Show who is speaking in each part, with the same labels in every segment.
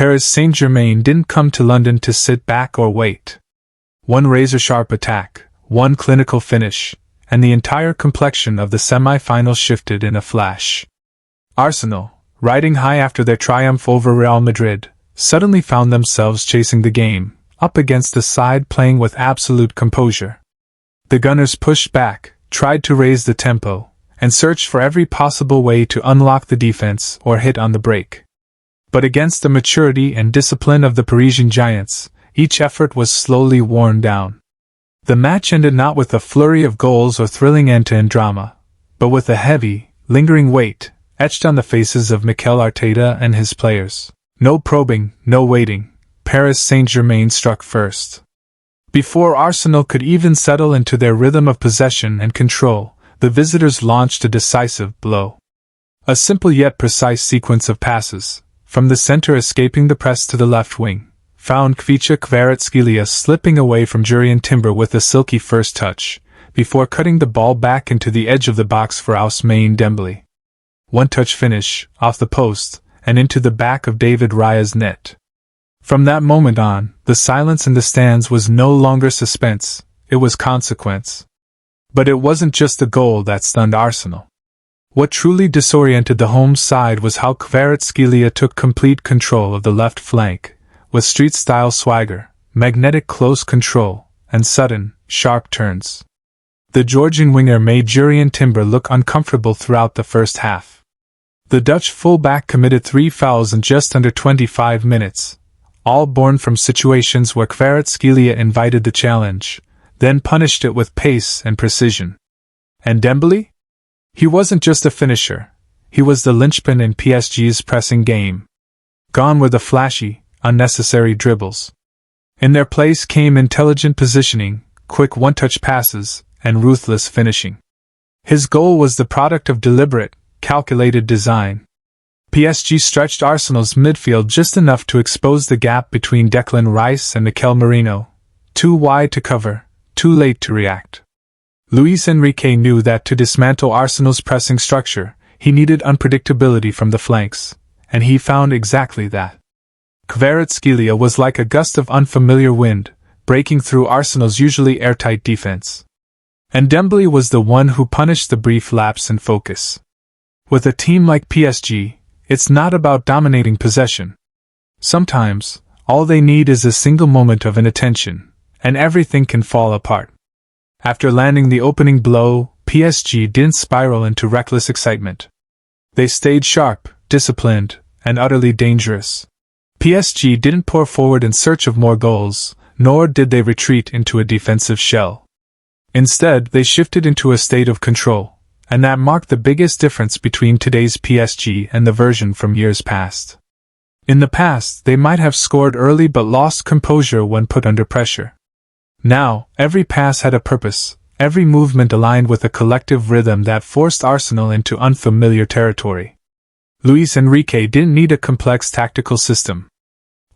Speaker 1: Paris Saint-Germain didn't come to London to sit back or wait. One razor-sharp attack, one clinical finish, and the entire complexion of the semi-final shifted in a flash. Arsenal, riding high after their triumph over Real Madrid, suddenly found themselves chasing the game, up against a side playing with absolute composure. The Gunners pushed back, tried to raise the tempo, and searched for every possible way to unlock the defense or hit on the break. But against the maturity and discipline of the Parisian giants, each effort was slowly worn down. The match ended not with a flurry of goals or thrilling end-to-end drama, but with a heavy, lingering weight, etched on the faces of Mikel Arteta and his players. No probing, no waiting. Paris Saint-Germain struck first. Before Arsenal could even settle into their rhythm of possession and control, the visitors launched a decisive blow. A simple yet precise sequence of passes, from the center escaping the press to the left wing, found Kvaratskhelia slipping away from Jurrien Timber with a silky first touch, before cutting the ball back into the edge of the box for Ousmane Dembele. One-touch finish, off the post, and into the back of David Raya's net. From that moment on, the silence in the stands was no longer suspense, it was consequence. But it wasn't just the goal that stunned Arsenal. What truly disoriented the home side was how Kvaratskhelia took complete control of the left flank, with street-style swagger, magnetic close control, and sudden, sharp turns. The Georgian winger made Jurrien Timber look uncomfortable throughout the first half. The Dutch fullback committed 3 fouls in just under 25 minutes, all born from situations where Kvaratskhelia invited the challenge, then punished it with pace and precision. And Dembele? He wasn't just a finisher, he was the linchpin in PSG's pressing game. Gone were the flashy, unnecessary dribbles. In their place came intelligent positioning, quick one-touch passes, and ruthless finishing. His goal was the product of deliberate, calculated design. PSG stretched Arsenal's midfield just enough to expose the gap between Declan Rice and Mikel Merino, too wide to cover, too late to react. Luis Enrique knew that to dismantle Arsenal's pressing structure, he needed unpredictability from the flanks, and he found exactly that. Kvaratskhelia was like a gust of unfamiliar wind, breaking through Arsenal's usually airtight defense. And Dembele was the one who punished the brief lapse in focus. With a team like PSG, it's not about dominating possession. Sometimes, all they need is a single moment of inattention, and everything can fall apart. After landing the opening blow, PSG didn't spiral into reckless excitement. They stayed sharp, disciplined, and utterly dangerous. PSG didn't pour forward in search of more goals, nor did they retreat into a defensive shell. Instead, they shifted into a state of control, and that marked the biggest difference between today's PSG and the version from years past. In the past, they might have scored early but lost composure when put under pressure. Now, every pass had a purpose, every movement aligned with a collective rhythm that forced Arsenal into unfamiliar territory. Luis Enrique didn't need a complex tactical system.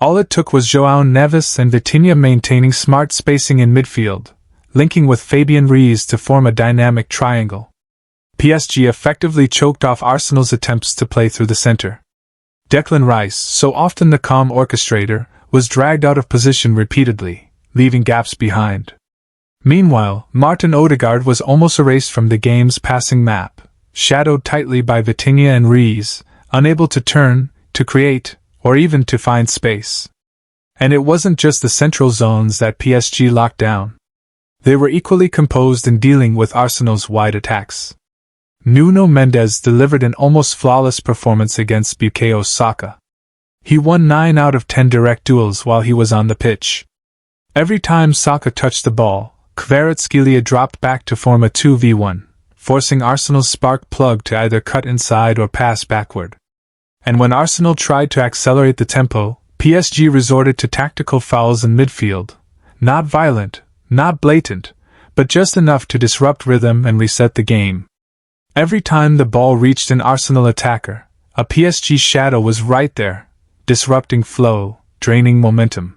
Speaker 1: All it took was João Neves and Vitinha maintaining smart spacing in midfield, linking with Fabian Ruiz to form a dynamic triangle. PSG effectively choked off Arsenal's attempts to play through the center. Declan Rice, so often the calm orchestrator, was dragged out of position repeatedly, leaving gaps behind. Meanwhile, Martin Odegaard was almost erased from the game's passing map, shadowed tightly by Vitinha and Ruiz, unable to turn, to create, or even to find space. And it wasn't just the central zones that PSG locked down. They were equally composed in dealing with Arsenal's wide attacks. Nuno Mendes delivered an almost flawless performance against Bukayo Saka. He won 9 out of 10 direct duels while he was on the pitch. Every time Saka touched the ball, Kvaratskhelia dropped back to form a 2v1, forcing Arsenal's spark plug to either cut inside or pass backward. And when Arsenal tried to accelerate the tempo, PSG resorted to tactical fouls in midfield, not violent, not blatant, but just enough to disrupt rhythm and reset the game. Every time the ball reached an Arsenal attacker, a PSG shadow was right there, disrupting flow, draining momentum.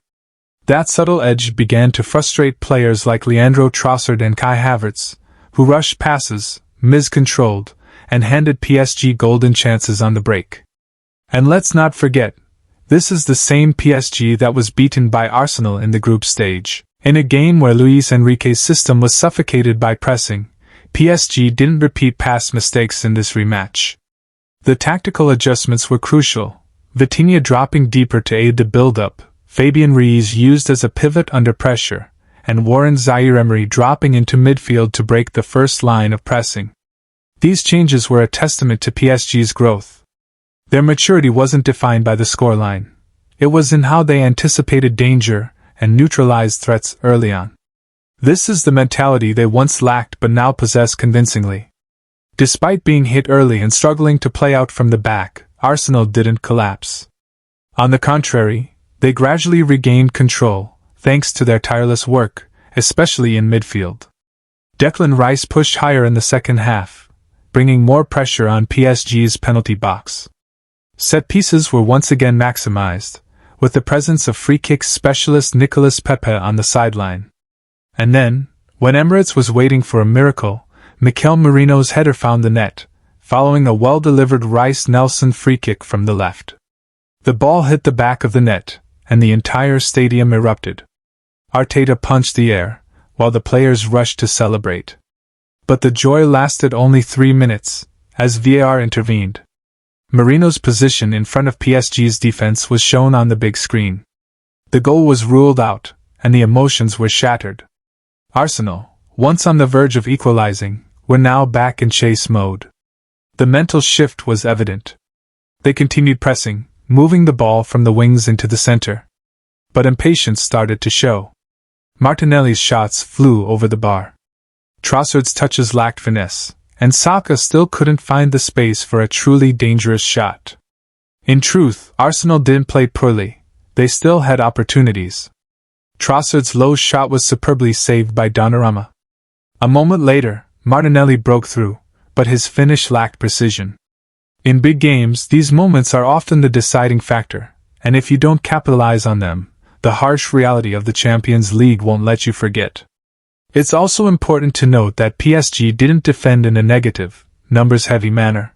Speaker 1: That subtle edge began to frustrate players like Leandro Trossard and Kai Havertz, who rushed passes, miscontrolled, and handed PSG golden chances on the break. And let's not forget, This is the same PSG that was beaten by Arsenal in the group stage. In a game where Luis Enrique's system was suffocated by pressing, PSG didn't repeat past mistakes in this rematch. The tactical adjustments were crucial, Vitinha dropping deeper to aid the build-up, Fabian Ruiz used as a pivot under pressure, and Warren Zaïre-Emery dropping into midfield to break the first line of pressing. These changes were a testament to PSG's growth. Their maturity wasn't defined by the scoreline. It was in how they anticipated danger and neutralized threats early on. This is the mentality they once lacked but now possess convincingly. Despite being hit early and struggling to play out from the back, Arsenal didn't collapse. On the contrary, they gradually regained control, thanks to their tireless work, especially in midfield. Declan Rice pushed higher in the second half, bringing more pressure on PSG's penalty box. Set pieces were once again maximized, with the presence of free-kick specialist Nicolas Pepe on the sideline. And then, when Emirates was waiting for a miracle, Mikel Merino's header found the net, following a well-delivered Rice-Nelson free-kick from the left. The ball hit the back of the net, and the entire stadium erupted. Arteta punched the air, while the players rushed to celebrate. But the joy lasted only 3 minutes, as VAR intervened. Merino's position in front of PSG's defense was shown on the big screen. The goal was ruled out, and the emotions were shattered. Arsenal, once on the verge of equalizing, were now back in chase mode. The mental shift was evident. They continued pressing, moving the ball from the wings into the center. But impatience started to show. Martinelli's shots flew over the bar. Trossard's touches lacked finesse, and Saka still couldn't find the space for a truly dangerous shot. In truth, Arsenal didn't play poorly. They still had opportunities. Trossard's low shot was superbly saved by Donnarumma. A moment later, Martinelli broke through, but his finish lacked precision. In big games, these moments are often the deciding factor, and if you don't capitalize on them, the harsh reality of the Champions League won't let you forget. It's also important to note that PSG didn't defend in a negative, numbers-heavy manner.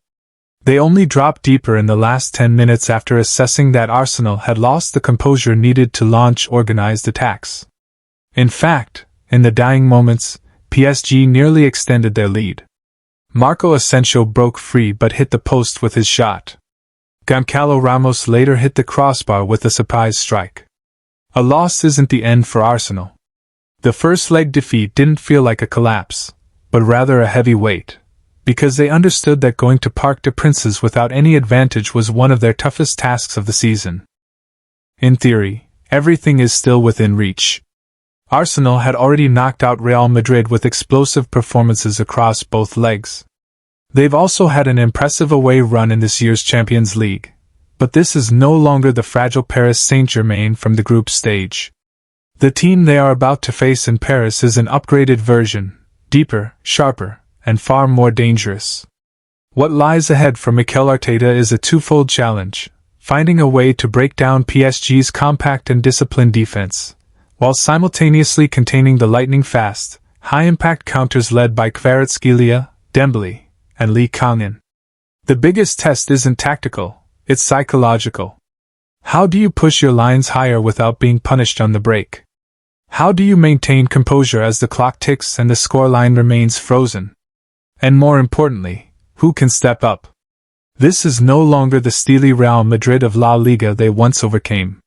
Speaker 1: They only dropped deeper in the last 10 minutes after assessing that Arsenal had lost the composure needed to launch organized attacks. In fact, in the dying moments, PSG nearly extended their lead. Marco Asensio broke free but hit the post with his shot. Goncalo Ramos later hit the crossbar with a surprise strike. A loss isn't the end for Arsenal. The first leg defeat didn't feel like a collapse, but rather a heavy weight, because they understood that going to Parc des Princes without any advantage was one of their toughest tasks of the season. In theory, everything is still within reach. Arsenal had already knocked out Real Madrid with explosive performances across both legs. They've also had an impressive away run in this year's Champions League, but this is no longer the fragile Paris Saint-Germain from the group stage. The team they are about to face in Paris is an upgraded version, deeper, sharper, and far more dangerous. What lies ahead for Mikel Arteta is a twofold challenge, finding a way to break down PSG's compact and disciplined defense, while simultaneously containing the lightning-fast, high-impact counters led by Kvaratskhelia, Dembele, and Lee Kang-in. The biggest test isn't tactical, it's psychological. How do you push your lines higher without being punished on the break? How do you maintain composure as the clock ticks and the scoreline remains frozen? And more importantly, who can step up? This is no longer the steely Real Madrid of La Liga they once overcame.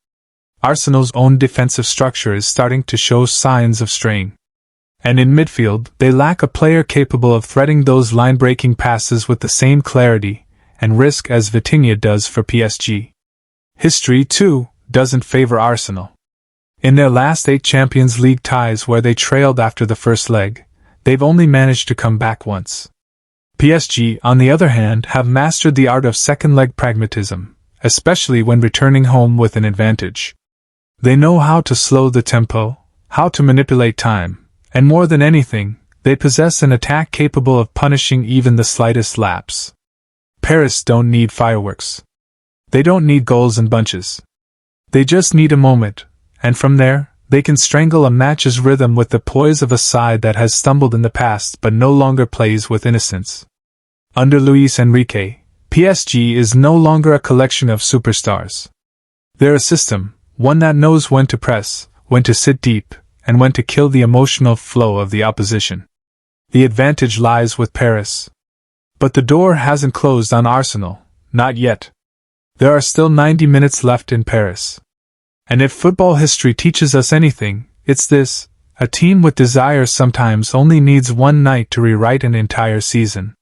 Speaker 1: Arsenal's own defensive structure is starting to show signs of strain. And in midfield, they lack a player capable of threading those line-breaking passes with the same clarity and risk as Vitinha does for PSG. History, too, doesn't favor Arsenal. In their last 8 Champions League ties where they trailed after the first leg, they've only managed to come back once. PSG, on the other hand, have mastered the art of second-leg pragmatism, especially when returning home with an advantage. They know how to slow the tempo, how to manipulate time, and more than anything, they possess an attack capable of punishing even the slightest lapse. Paris don't need fireworks. They don't need goals in bunches. They just need a moment, and from there, they can strangle a match's rhythm with the poise of a side that has stumbled in the past but no longer plays with innocence. Under Luis Enrique, PSG is no longer a collection of superstars. They're a system, one that knows when to press, when to sit deep, and when to kill the emotional flow of the opposition. The advantage lies with Paris. But the door hasn't closed on Arsenal, not yet. There are still 90 minutes left in Paris. And if football history teaches us anything, it's this: a team with desire sometimes only needs one night to rewrite an entire season.